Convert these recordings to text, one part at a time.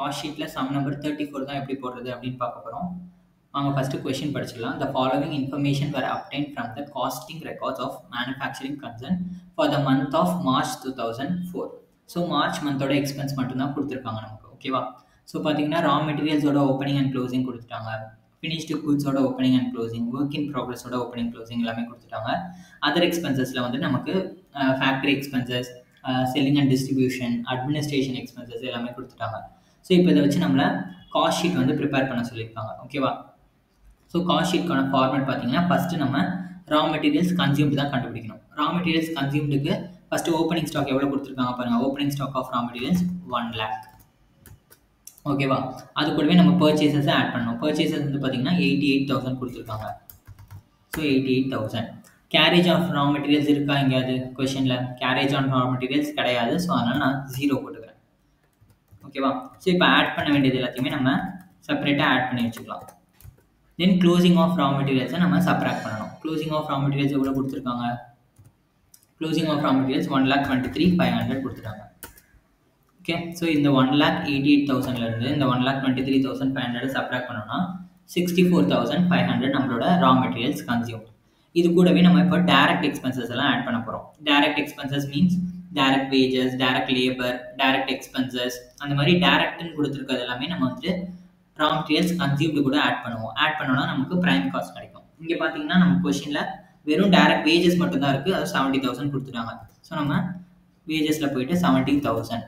Cost ஷீட்டில் sum number 34 தான் எப்படி போடுறது அப்படின்னு பார்க்க போகிறோம். வாங்க ஃபஸ்ட்டு கொஷின் படிச்சிடலாம். The following information were obtained from the costing records of manufacturing concern for the month of March 2004. So March மந்தோட எக்ஸ்பென்ஸ் மட்டும்தான் கொடுத்துருக்காங்க நமக்கு. ஓகேவா? ஸோ பார்த்தீங்கன்னா ரா மெட்டீரியல்ஸோட ஓப்பனிங் அண்ட் க்ளோசிங் கொடுத்துட்டாங்க, ஃபினிஷ்டு குட்ஸோட opening and closing, work in ப்ராக்ரஸோட ஓப்பனிங் க்ளோசிங் எல்லாமே கொடுத்துட்டாங்க. அதர் எக்ஸ்பென்சஸில் வந்து நமக்கு factory expenses, selling and distribution, administration expenses எல்லாமே கொடுத்துட்டாங்க. ஸோ இப்போ இதை வச்சு நம்மளை காஸ்ட் ஷீட் வந்து ப்ரிப்பேர் பண்ண சொல்லியிருக்காங்க. ஓகேவா? ஸோ காஸ்ட் ஷீட்கான ஃபார்மேட் பார்த்தீங்கன்னா ஃபஸ்ட்டு நம்ம ரா மெட்டீரியல்ஸ் கன்சியூம்டு தான் கண்டுபிடிக்கணும். ரா மெட்டீரியல்ஸ் கன்சியூம்டுக்கு ஃபஸ்ட்டு ஓப்பனிங் ஸ்டாக் எவ்வளோ கொடுத்துருக்காங்க பாருங்கள். Opening stock of raw materials 1 lakh. ஓகேவா? அது கூடவே நம்ம பர்ச்சேசஸை ஆட் பண்ணணும். பர்ச்சேசஸ் வந்து பார்த்தீங்கன்னா 88,000 கொடுத்துருக்காங்க. So 88,000. Carriage of raw materials இருக்கா எங்கேயாவது கொஷனில்? கேரேஜ் ஆன் ரா மெட்டீரியல்ஸ் கிடையாது. ஸோ அதனால் நான் 0 போட்டுக்கிறேன். ஓகேவா? ஸோ இப்போ ஆட் பண்ண வேண்டியது எல்லாத்தையுமே நம்ம செப்பரேட்டாக ஆட் பண்ணி வச்சுக்கலாம். தென் க்ளோசிங் ஆஃப் ரா மெட்டீரியல்ஸை நம்ம சப்ராக்ட் பண்ணணும். க்ளோசிங் ஆஃப் ரா மெட்டீரியல்ஸ் எவ்வளோ கொடுத்துருக்காங்க? க்ளோசிங் ஆஃப் ரா மெட்டீரியல்ஸ் 1,23,500 கொடுத்துருக்காங்க. ஓகே, ஸோ இந்த 1,88,000லேருந்து இந்த 1,23,500 சப்ராக்ட் பண்ணோம்னா 64,500 நம்மளோட ரா மெட்டீரியல்ஸ் கன்சியூம். இது கூடவே நம்ம இப்போ டைரக்ட் எக்ஸ்பென்சஸ் எல்லாம் ஆட் பண்ண போகிறோம். Direct expenses means direct wages, direct labour, direct expenses, அந்த மாதிரி டைரக்ட்னு கொடுத்துருக்கிறது எல்லாமே நம்ம வந்து ரா மெட்டீரியல்ஸ் கன்சியூம்டு கூட ஆட் பண்ணுவோம். ஆட் பண்ணோம்னா நமக்கு ப்ரைம் காஸ்ட் கிடைக்கும். இங்கே பார்த்தீங்கன்னா நம்ம கொஷனில் வெறும் டைரக்ட் வேஜஸ் மட்டும்தான் இருக்குது. அது 70,000 கொடுத்துட்டாங்க. ஸோ நம்ம வேஜஸில் போயிட்டு 70,000.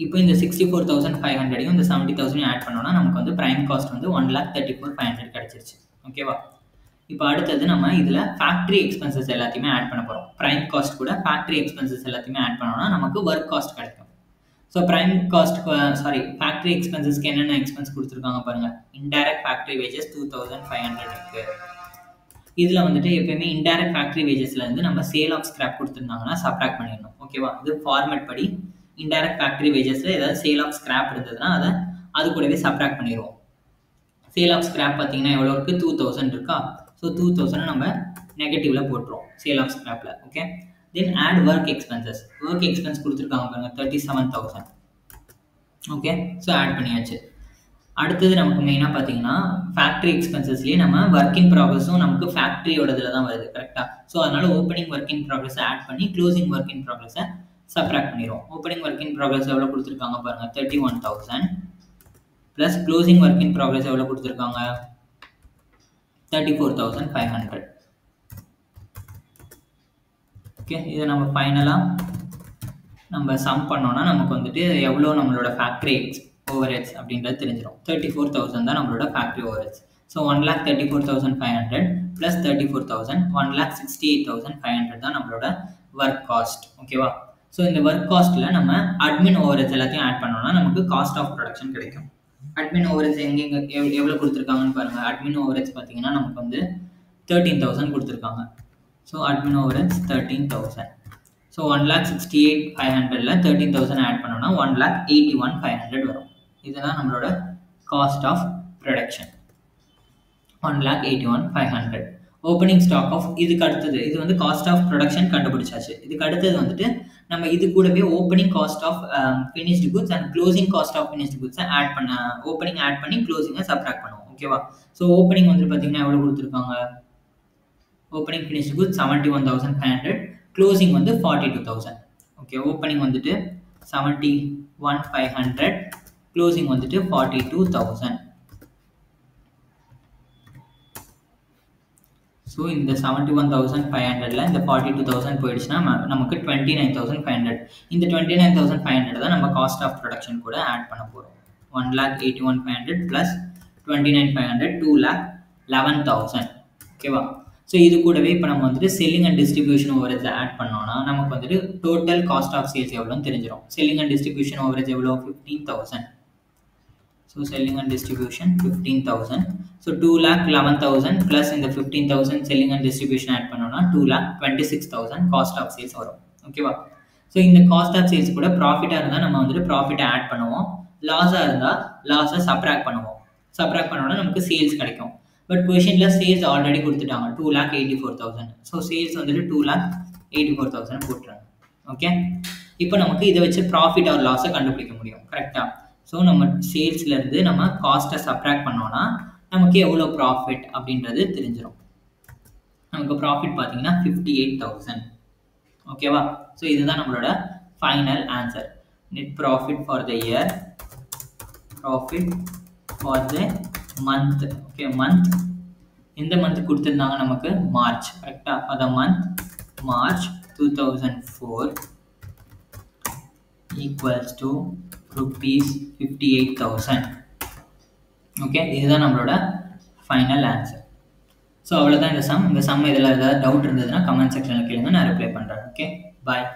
இப்போ இந்த 64,500யும் இந்த 70,000 ஆட் பண்ணோம்னா நமக்கு வந்து ப்ரைம் காஸ்ட் வந்து 1,34,500 கிடச்சிருச்சு. ஓகேவா? இப்போ அடுத்தது நம்ம இதில் ஃபேக்ட்ரி எக்ஸ்பென்சஸ் எல்லாத்தையுமே ஆட் பண்ண போகிறோம். ப்ரைம் காஸ்ட் கூட ஃபேக்ட்ரி எக்ஸ்பென்சஸ் எல்லாத்தையுமே ஆட் பண்ணோம்னா நமக்கு ஒர்க் காஸ்ட் கிடைக்கும். ஸோ ப்ரைம் காஸ்ட் ஃபேக்ட்ரி எக்ஸ்பென்சஸ்க்கு என்னென்ன எக்ஸ்பென்ஸ் கொடுத்துருக்காங்க பாருங்கள். இன்டைரக்ட் ஃபேக்ட்ரி வேஜஸ் 2,500 இருக்குது. இதில் வந்துட்டு எப்பயுமே இன்டைரக்ட் ஃபேக்ட்ரி வேஜஸ்லேருந்து நம்ம சேல் ஆஃப் ஸ்கிராப் கொடுத்துருந்தாங்கன்னா சப்ராக்ட் பண்ணிடணும். ஓகேவா? இது ஃபார்மேட் படி இன்டைரக்ட் ஃபேக்ட்ரி வேஜஸில் ஏதாவது சேல் ஆஃப் ஸ்கிராப் இருந்ததுன்னா அது கூடவே சப்ராக்ட் பண்ணிடுவோம். சேல் ஆஃப் ஸ்கிராப் பார்த்தீங்கன்னா எவ்வளோ இருக்குது? 2,000 இருக்கா? ஸோ 2,000 நம்ம நெகட்டிவில் போட்டுருவோம் சேல் ஆஃப் ஸ்கிராப்பில். Okay, then add work expenses. Work expense கொடுத்துருக்காங்க பாருங்கள் 37,000. ஓகே, ஸோ ஆட் பண்ணியாச்சு. அடுத்தது நமக்கு மெயினாக பார்த்தீங்கன்னா ஃபேக்ட்ரி எக்ஸ்பென்சஸ்லேயே நம்ம ஒர்க் இன் ப்ராக்ரஸும் நமக்கு ஃபேக்ட்ரியோட இதில் தான் வருது. கரெக்டாக? ஸோ அதனால் ஓப்பனிங் ஒர்க் இன் ப்ராக்ரஸை ஆட் பண்ணி க்ளோசிங் ஒர்க் இன் ப்ராக்ரஸை சப்ராக்ட் பண்ணிடுவோம். ஓப்பனிங் ஒர்க் இன் ப்ராக்ரஸ் எவ்வளோ கொடுத்துருக்காங்க பாருங்கள் 31,000 plus closing work in progress எவ்வளோ கொடுத்துருக்காங்க 34,500. ஓகே, இதை நம்ம ஃபைனலாக நம்ம சம் பண்ணோன்னா நமக்கு வந்துட்டு எவ்வளோ நம்மளோட ஃபேக்ட்ரி ஓவர் ஹெட்ஸ் அப்படின்றது தெரிஞ்சிடும். 34,000 தான் நம்மளோட factory overheads. So 1,34,500 plus 34,000 1,68,500 தான் நம்மளோட ஒர்க் காஸ்ட். ஓகேவா? ஸோ இந்த ஒர்க் காஸ்ட்டில் நம்ம அட்மின் ஓவர் ஹெட்ஸ் எல்லாத்தையும் ஆட் பண்ணோம்னா நமக்கு காஸ்ட் ஆஃப் ப்ரொடக்ஷன் கிடைக்கும். அட்மின் ஓவர் ஹெட்ஸ் எங்கெங்கே எவ்வளோ கொடுத்துருக்காங்கன்னு பாருங்கள். அட்மின் ஓவர் ஹெட்ஸ் பார்த்தீங்கன்னா நமக்கு வந்து 13,000 கொடுத்துருக்காங்க. So admin overheads 13,000. So 1,68,500ல் 13,000 ஆட் பண்ணோம்னா 1,81,500 வரும். இதுதான் நம்மளோட cost of production 1,81,500. Opening stock of இதுக்கு அடுத்தது இது வந்து காஸ்ட் ஆஃப் ப்ரொடக்ஷன் கண்டுபிடிச்சாச்சு. இதுக்கு அடுத்தது வந்துட்டு நம்ம இது கூடவே opening cost of finished goods and closing cost of finished குட்ஸை ஆட் பண்ண ஓப்பனிங் ஆட் பண்ணி க்ளோசிங்கை சப்ராக்ட் பண்ணுவோம். ஓகேவா? ஸோ ஓப்பனிங் வந்து பார்த்தீங்கன்னா எவ்வளோ கொடுத்துருக்காங்க? ஓப்பனிங் ஃபினிஷ்டு குட்ஸ் 71,500, க்ளோசிங் வந்து 42,000. ஓகே, ஓப்பனிங் வந்துட்டு 71,500, க்ளோசிங் வந்துட்டு 42,000. ஸோ இந்த 71,500ல் இந்த 42,000 போயிடுச்சுன்னா நமக்கு 29,500. இந்த 29,500 தான் நம்ம காஸ்ட் ஆஃப் ப்ரொடக்ஷன் கூட ஆட் பண்ண போகிறோம். 1,81,500 ப்ளஸ் 29,500 2,11,000. ஓகேவா? ஸோ இது கூடவே இப்போ நம்ம வந்துட்டு selling and distribution overreach add பண்ணோம்னா நமக்கு வந்துட்டு டோட்டல் காஸ்ட் ஆஃப் சேல்ஸ் எவ்வளோன்னு தெரிஞ்சிடும். செல்லிங் அண்ட் டிஸ்ட்ரிபியூஷன் ஓவரேஜ் எவ்வளோ? 15,000. So selling and distribution 15,000. So 2,11,000 plus இந்த 15,000 செல்லிங் அண்ட் டிஸ்ட்ரிபியூஷன் ஆட் பண்ணோம்னா 2,26,000 காஸ்ட் ஆஃப் சேல்ஸ் வரும். ஓகேவா? ஸோ இந்த காஸ்ட் ஆஃப் சேல்ஸ் கூட ப்ராஃபிட்டாக இருந்தால் நம்ம வந்துட்டு ப்ராஃபிட்டை ஆட் பண்ணுவோம். லாஸாக இருந்தால் லாஸை சப்ராக்ட் பண்ணுவோம். சப்ராக்ட் பண்ணோன்னா நமக்கு சேல்ஸ் கிடைக்கும். பட் கொஷனில் சேல்ஸ் ஆல்ரெடி கொடுத்துட்டாங்க 2,84,000. ஸோ சேல்ஸ் வந்துட்டு 2,84,000 போட்டுறாங்க. ஓகே, இப்போ நமக்கு இதை வச்சு ப்ராஃபிட் ஆர் லாஸை கண்டுபிடிக்க முடியும். கரெக்டாக? ஸோ நம்ம சேல்ஸ்லேருந்து நம்ம காஸ்ட்டை சப்ராக்ட் பண்ணோன்னா நமக்கு எவ்வளோ ப்ராஃபிட் அப்படின்றது தெரிஞ்சிடும். நமக்கு ப்ராஃபிட் பார்த்தீங்கன்னா 58,000. ஓகேவா? ஸோ இதுதான் நம்மளோட final answer. Net profit for the year, profit for the month. Okay, month இந்த மந்த் கொடுத்துருந்தாங்க நமக்கு மார்ச். கரெக்டாக? For the month March 2004 equals to rupees 58,000. Okay, இதுதான் நம்மளோட ஃபைனல் ஆன்சர். ஸோ அவ்வளோதான் இந்த சம் இதில் ஏதாவது டவுட் இருந்ததுன்னா கமெண்ட் செக்ஷனில் கேளுங்க, நான் ரிப்ளை பண்ணுறேன். ஓகே, பாய்.